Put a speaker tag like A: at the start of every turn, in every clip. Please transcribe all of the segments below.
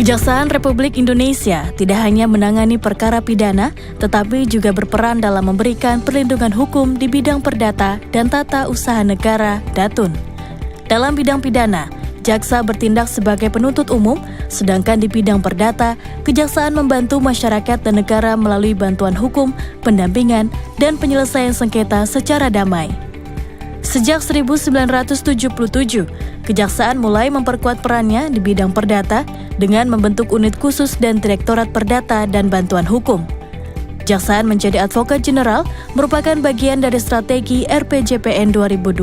A: Kejaksaan Republik Indonesia tidak hanya menangani perkara pidana, tetapi juga berperan dalam memberikan perlindungan hukum di bidang perdata dan tata usaha negara (Datun). Dalam bidang pidana, jaksa bertindak sebagai penuntut umum, sedangkan di bidang perdata, kejaksaan membantu masyarakat dan negara melalui bantuan hukum, pendampingan, dan penyelesaian sengketa secara damai. Sejak 1977, kejaksaan mulai memperkuat perannya di bidang perdata dengan membentuk unit khusus dan Direktorat Perdata dan Bantuan Hukum. Kejaksaan menjadi advokat jeneral merupakan bagian dari strategi RPJPN 2025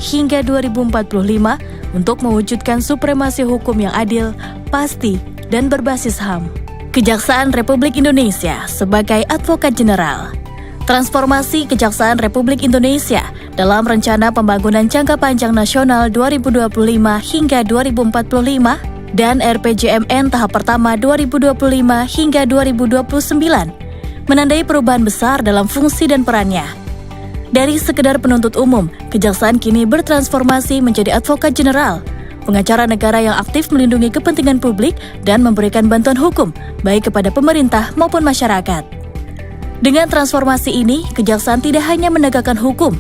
A: hingga 2045 untuk mewujudkan supremasi hukum yang adil, pasti, dan berbasis HAM. Kejaksaan Republik Indonesia sebagai advokat jeneral. Transformasi Kejaksaan Republik Indonesia dalam Rencana Pembangunan Jangka Panjang Nasional 2025 hingga 2045 dan RPJMN tahap pertama 2025 hingga 2029 menandai perubahan besar dalam fungsi dan perannya. Dari sekedar penuntut umum, kejaksaan kini bertransformasi menjadi advokat jeneral, pengacara negara yang aktif melindungi kepentingan publik dan memberikan bantuan hukum baik kepada pemerintah maupun masyarakat. Dengan transformasi ini, kejaksaan tidak hanya menegakkan hukum,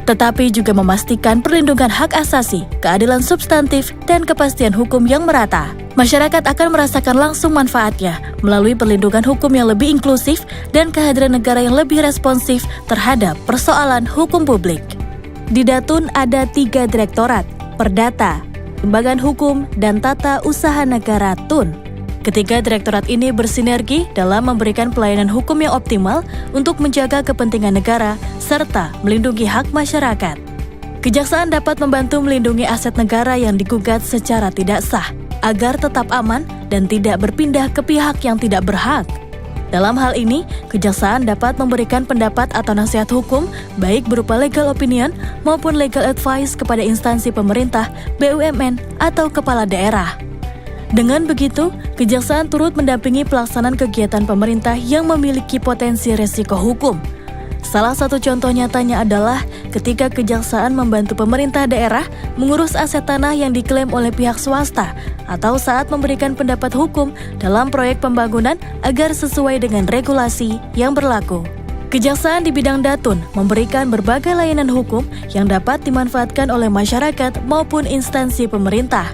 A: tetapi juga memastikan perlindungan hak asasi, keadilan substantif, dan kepastian hukum yang merata. Masyarakat akan merasakan langsung manfaatnya melalui perlindungan hukum yang lebih inklusif dan kehadiran negara yang lebih responsif terhadap persoalan hukum publik. Di Datun ada 3 direktorat, Perdata, Lembagaan Hukum, dan Tata Usaha Negara (TUN). Ketiga direktorat ini bersinergi dalam memberikan pelayanan hukum yang optimal untuk menjaga kepentingan negara serta melindungi hak masyarakat. Kejaksaan dapat membantu melindungi aset negara yang digugat secara tidak sah, agar tetap aman dan tidak berpindah ke pihak yang tidak berhak. Dalam hal ini, kejaksaan dapat memberikan pendapat atau nasihat hukum, baik berupa legal opinion maupun legal advice kepada instansi pemerintah, BUMN, atau kepala daerah. Dengan begitu, kejaksaan turut mendampingi pelaksanaan kegiatan pemerintah yang memiliki potensi resiko hukum. Salah satu contoh nyatanya adalah ketika kejaksaan membantu pemerintah daerah mengurus aset tanah yang diklaim oleh pihak swasta atau saat memberikan pendapat hukum dalam proyek pembangunan agar sesuai dengan regulasi yang berlaku. Kejaksaan di bidang Datun memberikan berbagai layanan hukum yang dapat dimanfaatkan oleh masyarakat maupun instansi pemerintah.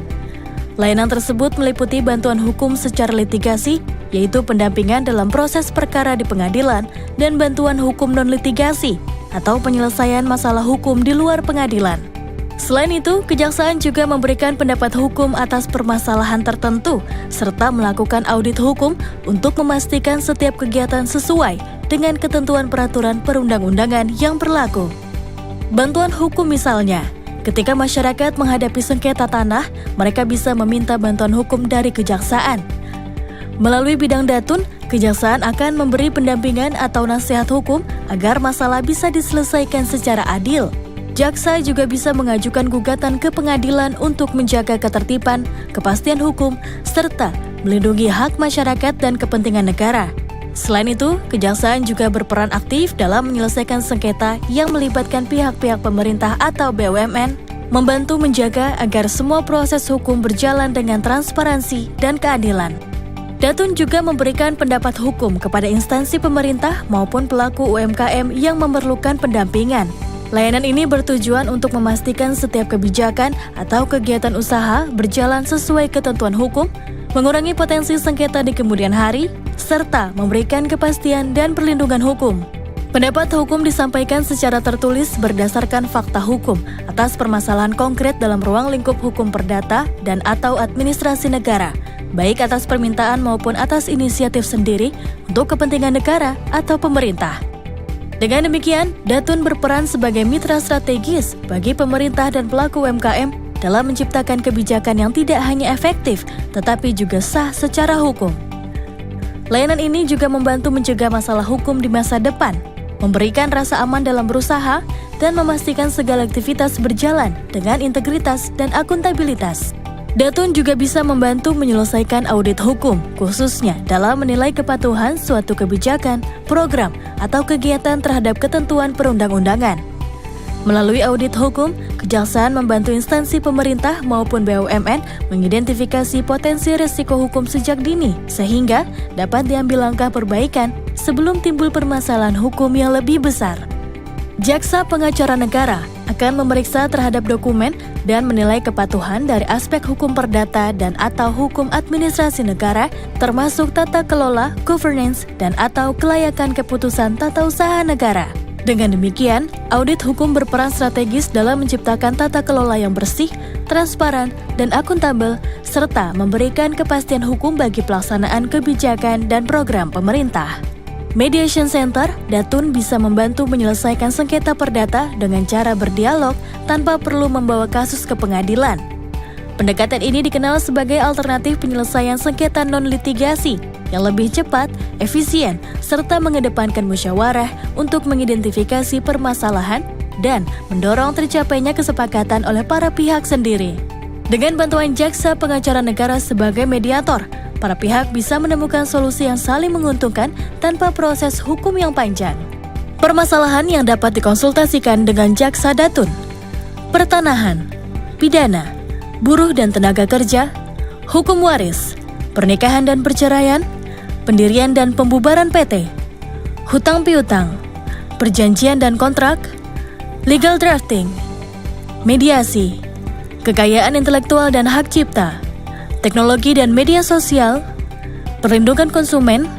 A: Layanan tersebut meliputi bantuan hukum secara litigasi, yaitu pendampingan dalam proses perkara di pengadilan, dan bantuan hukum non-litigasi, atau penyelesaian masalah hukum di luar pengadilan. Selain itu, kejaksaan juga memberikan pendapat hukum atas permasalahan tertentu, serta melakukan audit hukum untuk memastikan setiap kegiatan sesuai dengan ketentuan peraturan perundang-undangan yang berlaku. Bantuan hukum misalnya, ketika masyarakat menghadapi sengketa tanah, mereka bisa meminta bantuan hukum dari kejaksaan. Melalui bidang Datun, kejaksaan akan memberi pendampingan atau nasihat hukum agar masalah bisa diselesaikan secara adil. Jaksa juga bisa mengajukan gugatan ke pengadilan untuk menjaga ketertiban, kepastian hukum, serta melindungi hak masyarakat dan kepentingan negara. Selain itu, kejaksaan juga berperan aktif dalam menyelesaikan sengketa yang melibatkan pihak-pihak pemerintah atau BUMN, membantu menjaga agar semua proses hukum berjalan dengan transparansi dan keadilan. Datun juga memberikan pendapat hukum kepada instansi pemerintah maupun pelaku UMKM yang memerlukan pendampingan. Layanan ini bertujuan untuk memastikan setiap kebijakan atau kegiatan usaha berjalan sesuai ketentuan hukum, mengurangi potensi sengketa di kemudian hari, serta memberikan kepastian dan perlindungan hukum. Pendapat hukum disampaikan secara tertulis berdasarkan fakta hukum atas permasalahan konkret dalam ruang lingkup hukum perdata dan atau administrasi negara, baik atas permintaan maupun atas inisiatif sendiri untuk kepentingan negara atau pemerintah. Dengan demikian, Datun berperan sebagai mitra strategis bagi pemerintah dan pelaku UMKM dalam menciptakan kebijakan yang tidak hanya efektif, tetapi juga sah secara hukum. Layanan ini juga membantu mencegah masalah hukum di masa depan, memberikan rasa aman dalam berusaha, dan memastikan segala aktivitas berjalan dengan integritas dan akuntabilitas. Datun juga bisa membantu menyelesaikan audit hukum, khususnya dalam menilai kepatuhan suatu kebijakan, program, atau kegiatan terhadap ketentuan perundang-undangan. Melalui audit hukum, Kejaksaan membantu instansi pemerintah maupun BUMN mengidentifikasi potensi risiko hukum sejak dini, sehingga dapat diambil langkah perbaikan sebelum timbul permasalahan hukum yang lebih besar. Jaksa Pengacara Negara akan memeriksa terhadap dokumen dan menilai kepatuhan dari aspek hukum perdata dan atau hukum administrasi negara, termasuk tata kelola, governance, dan atau kelayakan keputusan tata usaha negara. Dengan demikian, audit hukum berperan strategis dalam menciptakan tata kelola yang bersih, transparan, dan akuntabel, serta memberikan kepastian hukum bagi pelaksanaan kebijakan dan program pemerintah. Mediation Center, Datun bisa membantu menyelesaikan sengketa perdata dengan cara berdialog tanpa perlu membawa kasus ke pengadilan. Pendekatan ini dikenal sebagai alternatif penyelesaian sengketa non-litigasi yang lebih cepat, efisien, serta mengedepankan musyawarah untuk mengidentifikasi permasalahan dan mendorong tercapainya kesepakatan oleh para pihak sendiri. Dengan bantuan Jaksa Pengacara Negara sebagai mediator, para pihak bisa menemukan solusi yang saling menguntungkan tanpa proses hukum yang panjang. Permasalahan yang dapat dikonsultasikan dengan Jaksa Datun: pertanahan, pidana, buruh dan tenaga kerja, hukum waris, pernikahan dan perceraian, pendirian dan pembubaran PT, hutang piutang, perjanjian dan kontrak, legal drafting, mediasi, kekayaan intelektual dan hak cipta, teknologi dan media sosial, perlindungan konsumen,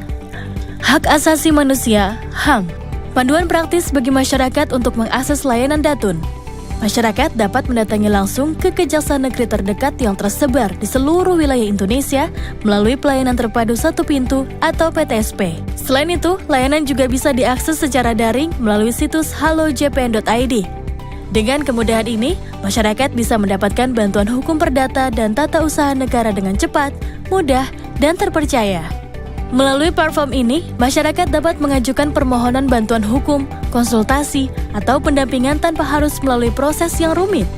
A: hak asasi manusia, HAM. Panduan praktis bagi masyarakat untuk mengakses layanan Datun. Masyarakat dapat mendatangi langsung ke Kejaksaan Negeri terdekat yang tersebar di seluruh wilayah Indonesia melalui pelayanan terpadu satu pintu atau PTSP. Selain itu, layanan juga bisa diakses secara daring melalui situs halojpn.id. Dengan kemudahan ini, masyarakat bisa mendapatkan bantuan hukum perdata dan tata usaha negara dengan cepat, mudah, dan terpercaya. Melalui platform ini, masyarakat dapat mengajukan permohonan bantuan hukum, konsultasi, atau pendampingan tanpa harus melalui proses yang rumit.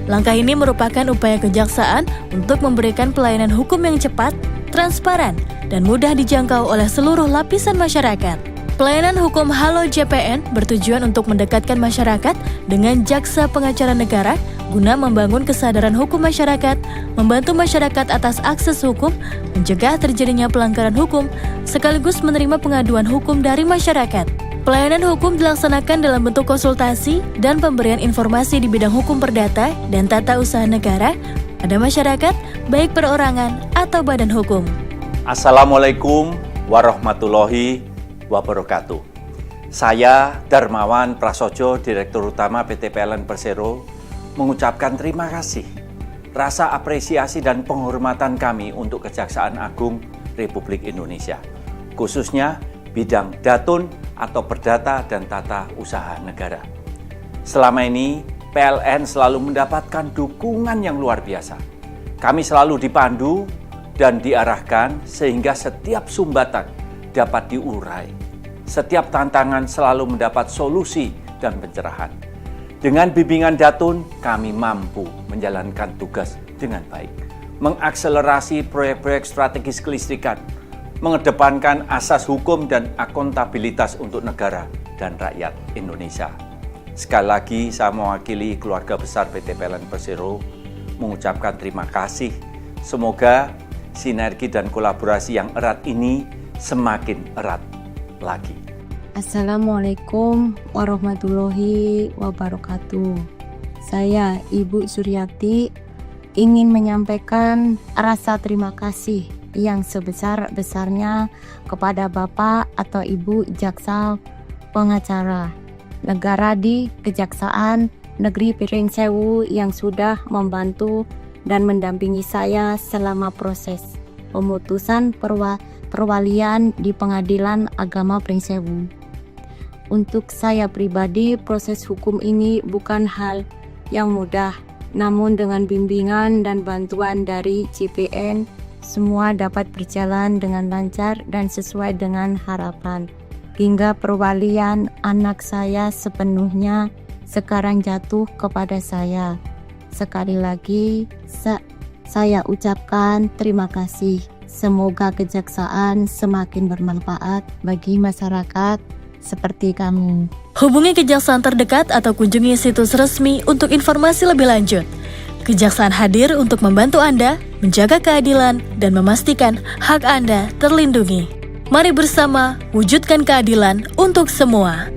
A: Langkah ini merupakan upaya kejaksaan untuk memberikan pelayanan hukum yang cepat, transparan, dan mudah dijangkau oleh seluruh lapisan masyarakat. Pelayanan hukum Halo JPN bertujuan untuk mendekatkan masyarakat dengan Jaksa Pengacara Negara guna membangun kesadaran hukum masyarakat, membantu masyarakat atas akses hukum, mencegah terjadinya pelanggaran hukum, sekaligus menerima pengaduan hukum dari masyarakat. Pelayanan hukum dilaksanakan dalam bentuk konsultasi dan pemberian informasi di bidang hukum perdata dan tata usaha negara pada masyarakat, baik perorangan atau badan hukum.
B: Assalamualaikum warahmatullahi wabarakatuh. Saya Darmawan Prasojo, Direktur Utama PT PLN Persero, mengucapkan terima kasih, rasa apresiasi dan penghormatan kami untuk Kejaksaan Agung Republik Indonesia, khususnya bidang Datun atau Perdata dan Tata Usaha Negara. Selama ini, PLN selalu mendapatkan dukungan yang luar biasa. Kami selalu dipandu dan diarahkan sehingga setiap sumbatan dapat diurai. Setiap tantangan selalu mendapat solusi dan pencerahan. Dengan bimbingan Datun, kami mampu menjalankan tugas dengan baik, mengakselerasi proyek-proyek strategis kelistrikan, mengedepankan asas hukum dan akuntabilitas untuk negara dan rakyat Indonesia. Sekali lagi, saya mewakili keluarga besar PT PLN Persero mengucapkan terima kasih. Semoga sinergi dan kolaborasi yang erat ini semakin erat lagi.
C: Assalamualaikum warahmatullahi wabarakatuh. Saya Ibu Suryati ingin menyampaikan rasa terima kasih yang sebesar-besarnya kepada Bapak atau Ibu Jaksa Pengacara Negara di Kejaksaan Negeri Pringsewu yang sudah membantu dan mendampingi saya selama proses pemutusan perwalian di Pengadilan Agama Pringsewu. Untuk saya pribadi, proses hukum ini bukan hal yang mudah, namun dengan bimbingan dan bantuan dari JPN, semua dapat berjalan dengan lancar dan sesuai dengan harapan. Hingga perwalian anak saya sepenuhnya sekarang jatuh kepada saya. Sekali lagi, saya ucapkan terima kasih. Semoga kejaksaan semakin bermanfaat bagi masyarakat seperti kami.
A: Hubungi kejaksaan terdekat atau kunjungi situs resmi untuk informasi lebih lanjut. Kejaksaan hadir untuk membantu Anda menjaga keadilan dan memastikan hak Anda terlindungi. Mari bersama wujudkan keadilan untuk semua.